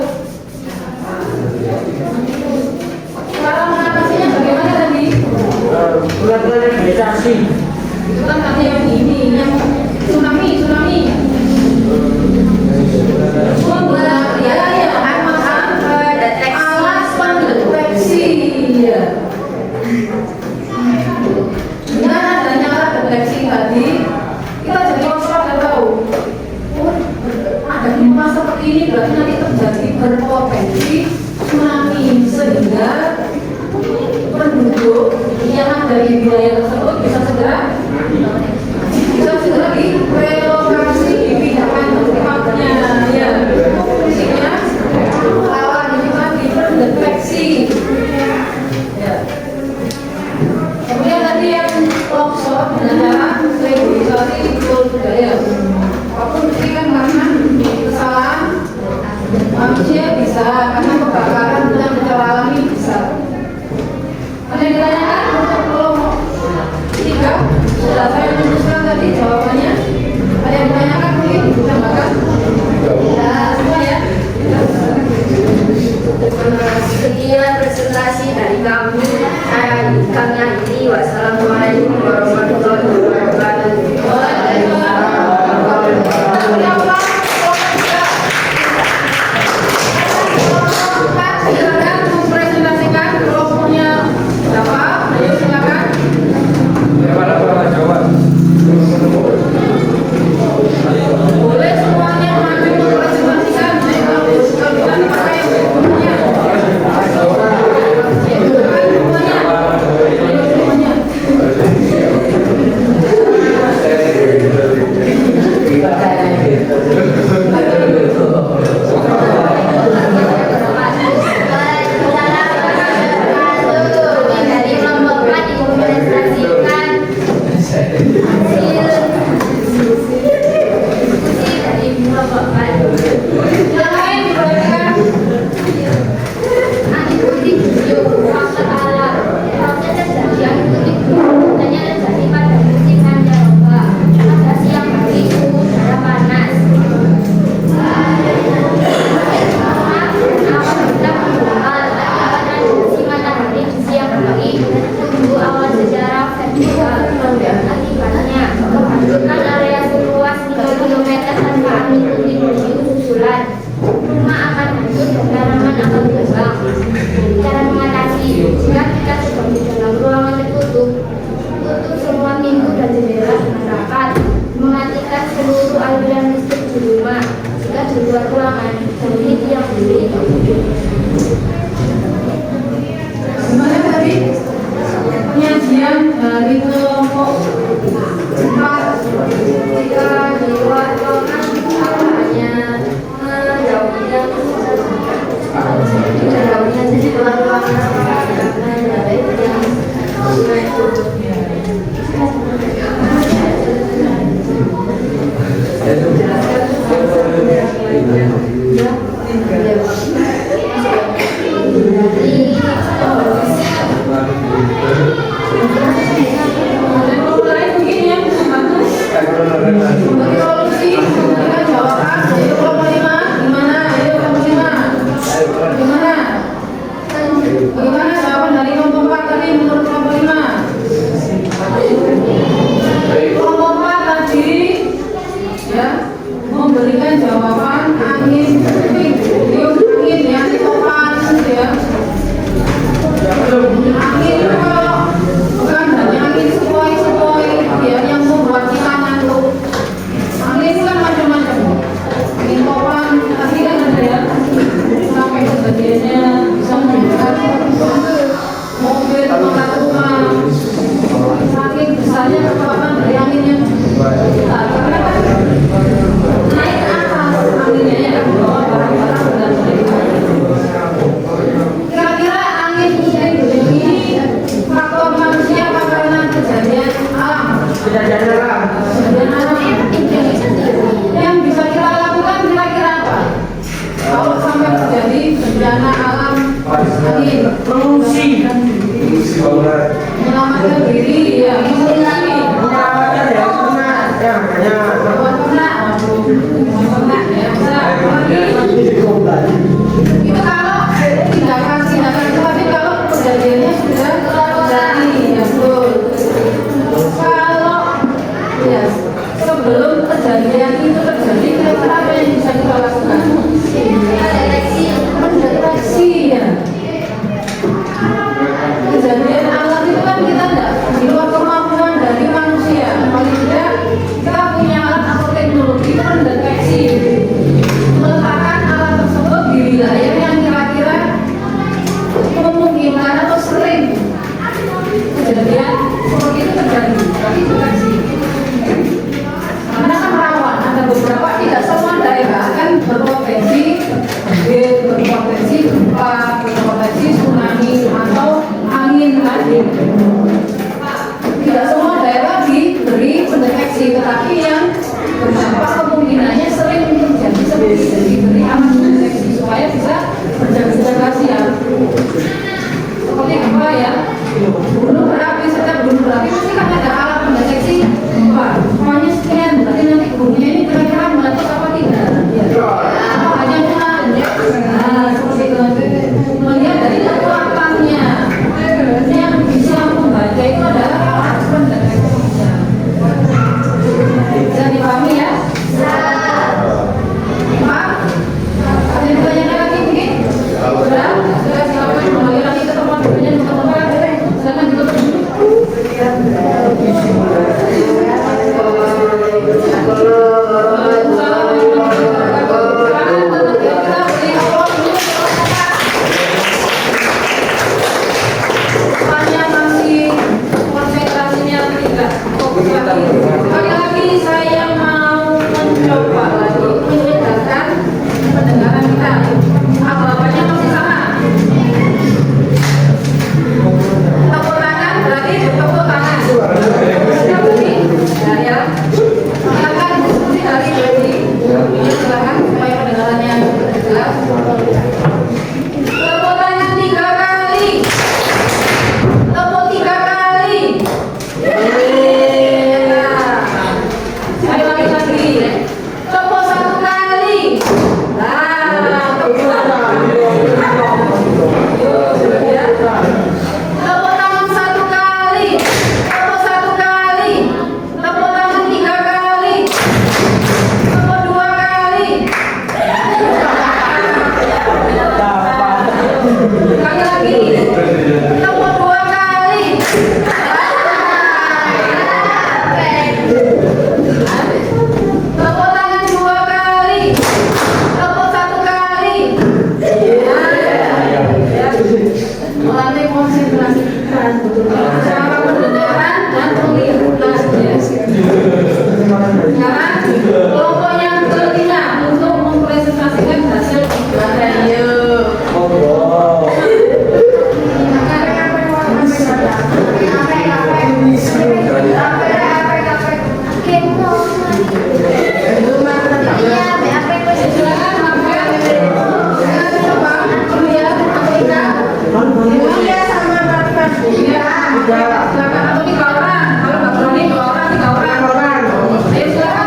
Cara mengatasinya bagaimana tadi? Bulan-bulan vegetasi. Itu kan tadi yang ini, yang tsunami. Alat pendeteksi. Ya. Dengan adanya alat deteksi tadi, kita jadi waspada tahu. Oh, ada gempa seperti ini berarti nanti terjadi berpotensi tsunami sehingga penduduk yang ada di wilayah tersebut bisa segera direlokasi, dipindahkan ke tempatnya. Ya, fungsinya alat ini tadi pendeteksi. Ya. Kemudian tadi yang longsor dengan cara reboisasi betul budaya. Walaupun kan karena kesalahan manusia bisa, karena kebakaran dengan secara alami bisa. Ada yang ditanyakan untuk kelompok 3? Sudah saya menuliskan tadi jawabannya. Ada yang ditanyakan mungkin ditambahkan? Ya, semua ya. sekian presentasi dari kami. Kami akhiri. Wassalamualaikum warahmatullahi wabarakatuh. Silakan mempresentasikan kelompoknya berapa? Ayo silakan. Bagaimana Bapak jawab? Boleh semuanya maju mempresentasikan. Kalau kita dipakai semuanya. Dari kelompok 4 dipresentasikan hasil diskusi dari kelompok 4. Yang lain diperhatikan. Angikuti video faktor alam. Proses terjadi angikuti biasanya terjadi pada musim pancaroba. Pada siang hari suhu udara panas. Awan hitam mengumpal pada musim matahari di siang hari. Tunggu awal sejarah vertikal. Akibatnya pembentukan area seluas 3 km tanpa mengikuti bumi susulan. Rumah akan hancur dan tanaman akan tumbang. Cara mengatasi, jika kita sedang di dalam ruangan tertutup, tutup semua pintu dan jendela dengan rapat. Mematikan seluruh aliran listrik di rumah. Jika di luar ruangan, jauhi tiang listrik. Gimana tadi penyajian dari kelompok 4? Jika di luar ruangan, hanya menjauhinya di luar ruangan. Ada yang mau lain Memberi solusi, memberikan jawaban. Ayo kelompok 5, gimana? Ayo kelompok 5. Gimana? Bagaimana jawaban dari kelompok 4 tadi menurut kelompok 5? Kelompok 4 tadi ya memberikan jawaban angin tiup angin yang topan ya. Angin itu kalau bukan hanya angin sepoi-sepoi ya yang membuat kita ngantuk. Angin itu kan macam-macam. Angin topan tadi kan ada ya sampai kejadiannya bisa menimbulkan mobil atau rumah. Saking besarnya kekuatan dari angin yang besar karena kan naik ke atas anginnya ya membawa barang-barang dan kira-kira angin musim ini faktor manusia apa karena kejadian alam? Kejadian alam. Kejadian alam yang bisa kita lakukan kira-kira apa? Kalau sampai terjadi bencana alam angin, Mengungsi. menyelamatkan diri ya, mengungsi. Menyelamatkan ya, benar. Ya, hanya Buat ternak, ya bisa. Itu kalau tindakan itu, tapi kalau kejadiannya sudah terjadi, ya betul. Kalau ya sebelum kejadian itu terjadi, kira-kira apa yang bisa kita lakukan? Mendeteksi ya. Kejadian alam itu kan kita enggak di luar kemampuan dari manusia. Paling tidak kita punya alat atau teknologi itu mendeteksi, meletakkan alat tersebut di wilayah yang kira-kira memungkinkan atau sering kejadian seperti itu terjadi. Tapi deteksi. Karena kan rawan, ada beberapa, tidak semua daerah kan berpotensi banjir, berpotensi gempa, berpotensi tsunami atau angin tadi. Tidak semua daerah diberi pendeteksi, tetapi yang berdampak kemungkinannya sering terjadi seperti itu diberi alat pendeteksi supaya bisa berjaga-jaga siap. Seperti gempa ya, gunung berapi, setiap gunung berapi pasti kan ada alat pendeteksi gempa. Gempanya sekian, berarti nanti gunungnya ini kira-kira meletus apa tidak? Ya. Apa hanya cuma nah, seperti itu. Melihat dari kekuatannya, yang bisa membaca itu adalah alat pendeteksi. Bisa dipahami ya? Pak, ada yang bertanya lagi mungkin? Sudah? Sudah silakan kembali lagi ke tempat duduknya teman-teman. Silakan ditutup dulu. Sekali lagi saya mau mencoba lagi menyedarkan pendengaran kita. Apa-apanya masih sama. Tepuk tangan berarti tepuk tangan. Nah, ya. Silakan diskusi dari Dedi. Silakan supaya pendengarannya jelas. Tepuk tangan 3 kali. Tepuk 3 kali. Ayo lagi. Tepuk 1 kali. Nah, tepuk tangan. Tepuk tangan 1 kali. Tepuk 1 kali. Tepuk tangan 3 kali. Tepuk 2 kali. Sekali lagi. Tepuk 2 kali. Tepuk tangan 2 kali. Tepuk 1 kali. Melatih konsentrasi cara pendengaran dan penglihatan. Sekarang kelompok yang kelima untuk mempresentasikan hasil ibadah. Silakan atau 3 orang, kalau nggak berani 2 orang, 3 orang. Ayo silakan.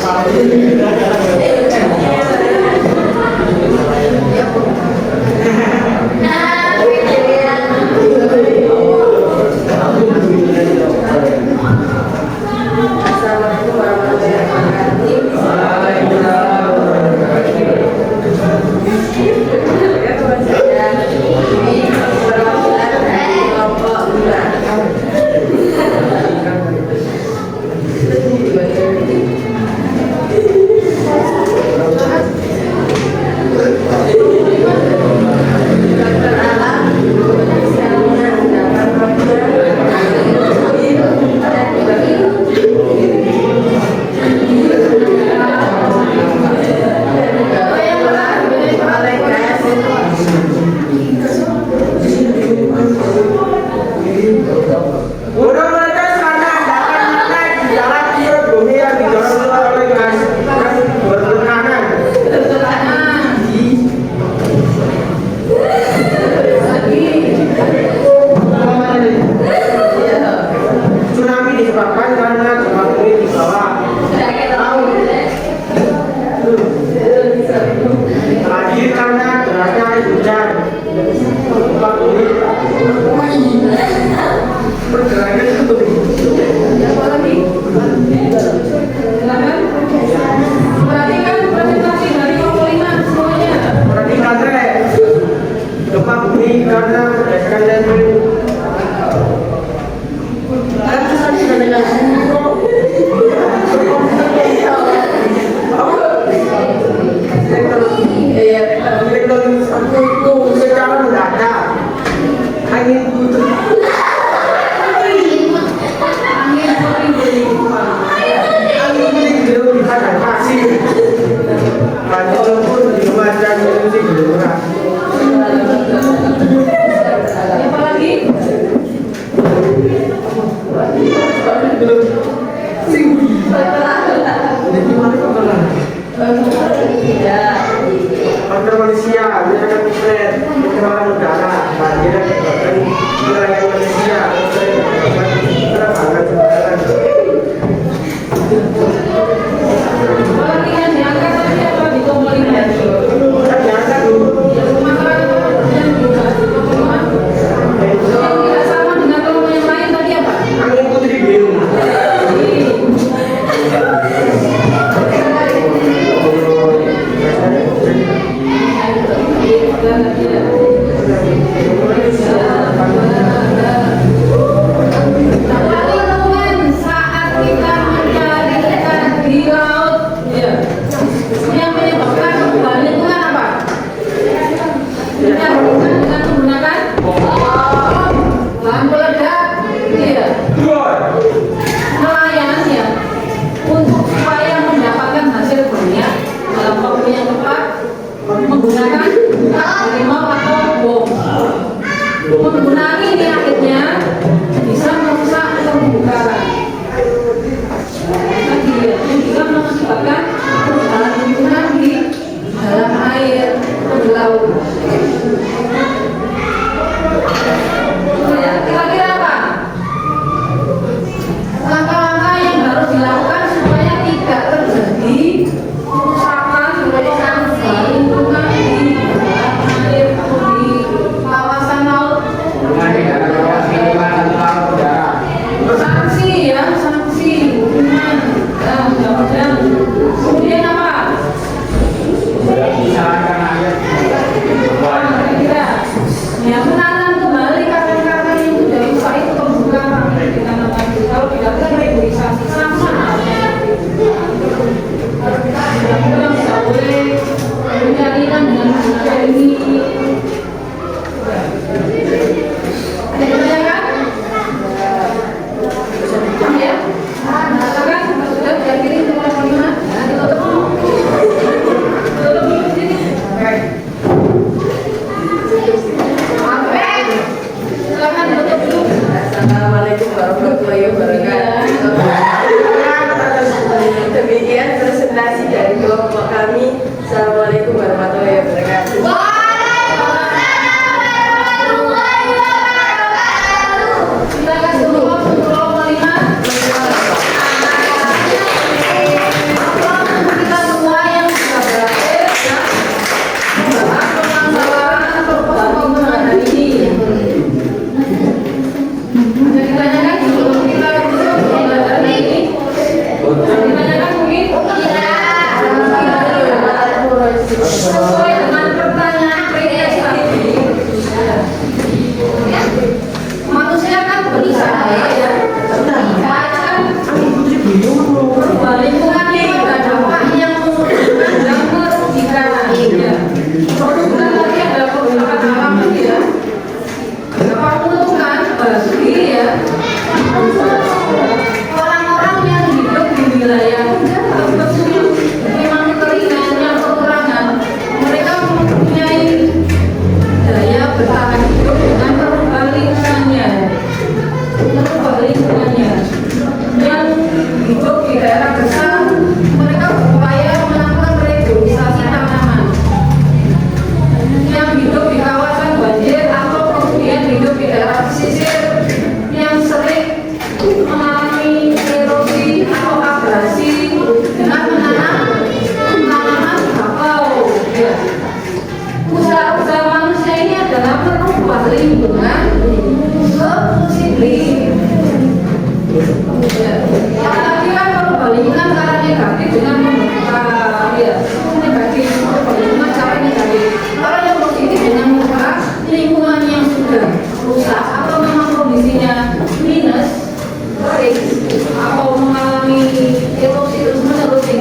Assalamualaikum warahmatullahi wabarakatuh. Ini perwakilan dari kelompok 2. Udah mereka sana dapat naik di jalan Tiro Bumi yang didorong oleh gas bertekanan. Tsunami disebabkan karena gempa bumi di bawah laut. Lagi karena derasnya air hujan. Gempa bumi pergerakan itu. Silakan. Perhatikan presentasi dari kelompok 5 semuanya. Perhatikan gempa bumi karena berdasarkan level tektonik itu secara mendadak angin puting beliung di padang pasir. Kalau pun di Lumajang itu sih belum pernah. Apa lagi? Faktor manusia, misalkan iklim, pencemaran udara, banjir dan kebakaran wilayah Malaysia, penerbangan sembarangan. Apa lagi yang diangkat tadi apa di kelompok 5? Kan nyata dulu. Yang tidak sama dengan kelompok yang lain tadi apa? Angin putri beliung. Tadi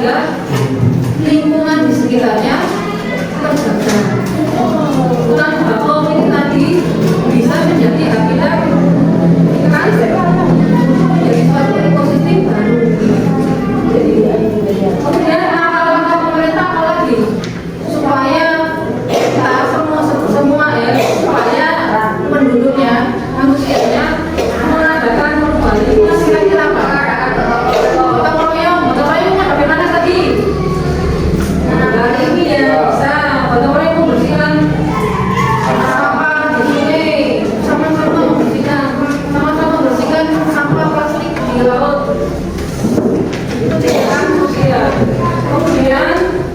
sehingga lingkungan di sekitarnya terjaga. Hutan bakau ini tadi bisa menjadi habitat ikan, jadi suatu ekosistem baru. Kemudian langkah-langkah pemerintah apa lagi supaya kita semua ya, supaya penduduknya, manusianya mengadakan perubahan lingkungan kira-kira apa? Gotong royong bagaimana tadi? Nah, ini ya bisa gotong royong membersihkan sampah di sungai, sama-sama membersihkan sampah plastik di laut. Itu tindakan sosial. Kemudian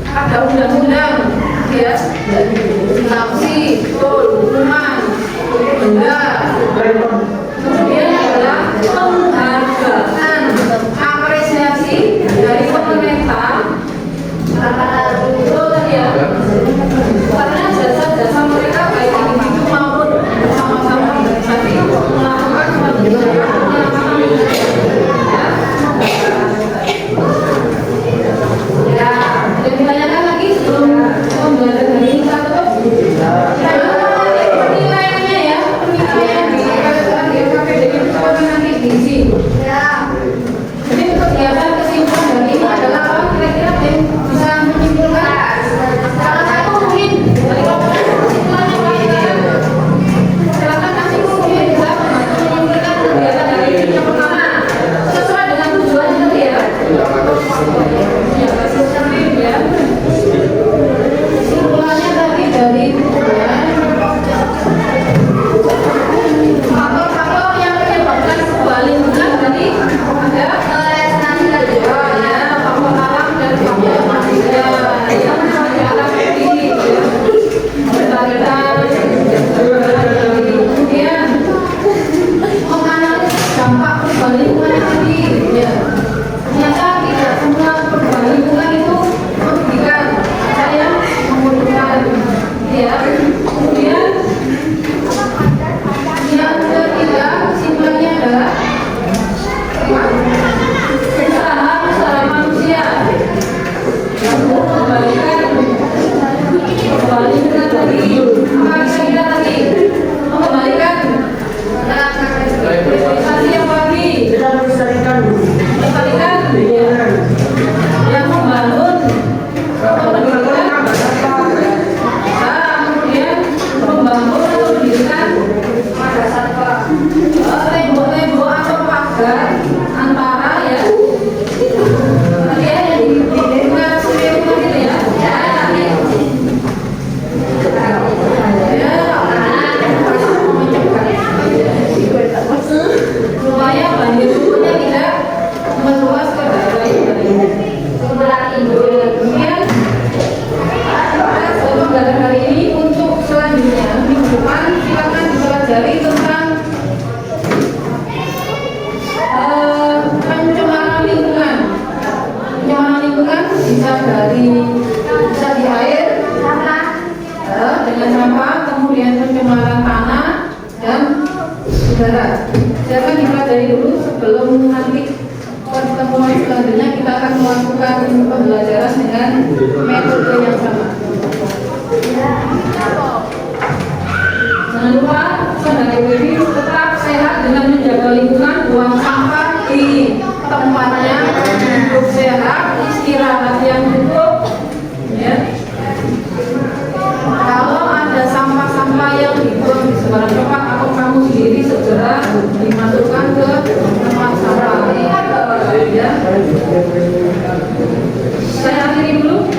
ada undang-undang ya, sanksi, hukuman, denda. Kemudian adalah penghargaan, apresiasi dari pemerintah itu tadi ya, karena jasa-jasa mereka baik individu maupun bersama-sama organisasi melakukan suatu ya, ada ditanyakan lagi sebelum pembelajaran hari ini kita tutup. Penilaiannya ya, penilaian di KPD itu nanti diisi. Jadi untuk kegiatan kesimpulan dari ini adalah apa? Kira-kira yang bisa menyimpulkan salah satu mungkin dari kesimpulannya Pak Ikan. Silakan kasih mungkin bisa menyimpulkan kegiatan hari ini. Yang pertama sesuai dengan tujuannya tadi ya. Ya, ya. Kesimpulannya tadi dari tujuan faktor-faktor yang menyebabkan perubahan lingkungan tadi ada faktor alam dan faktor manusia yang alam tadi kemudian menganalisis dampak perubahan lingkungan tadi ya. Ternyata tidak semua perubahan lingkungan itu merugikan, saya menguntungkan ya. Kemudian yang ketiga kesimpulannya adalah kesalahan secara manusia yang mengembalikan perubahan lingkungan tadi. Apa kira-kira tadi? Mengembalikan organisasi yang lagi melestarikan yang membangun kemudian membangun atau mendirikan tembok-tembok atau pagar antara ya tadi ya yang di lingkungan itu ya supaya banjir surutnya tidak meluas ke daerah yang kemudian pembelajaran hari ini untuk selanjutnya minggu depan silakan dipelajari tentang pencemaran lingkungan. Pencemaran lingkungan bisa di air dengan sampah, kemudian pencemaran tanah dan udara. Silakan dipelajari dulu sebelum nanti pertemuan selanjutnya kita akan melakukan pembelajaran dengan metode yang sama. Jangan lupa sebagai diri tetap sehat dengan menjaga lingkungan, buang sampah di tempatnya, hidup sehat, istirahat yang cukup. Ya. Kalau ada sampah-sampah yang dibuang di sembarang tempat atau kamu sendiri segera dimasukkan ke tempat sampah. Ya. Saya akhiri dulu.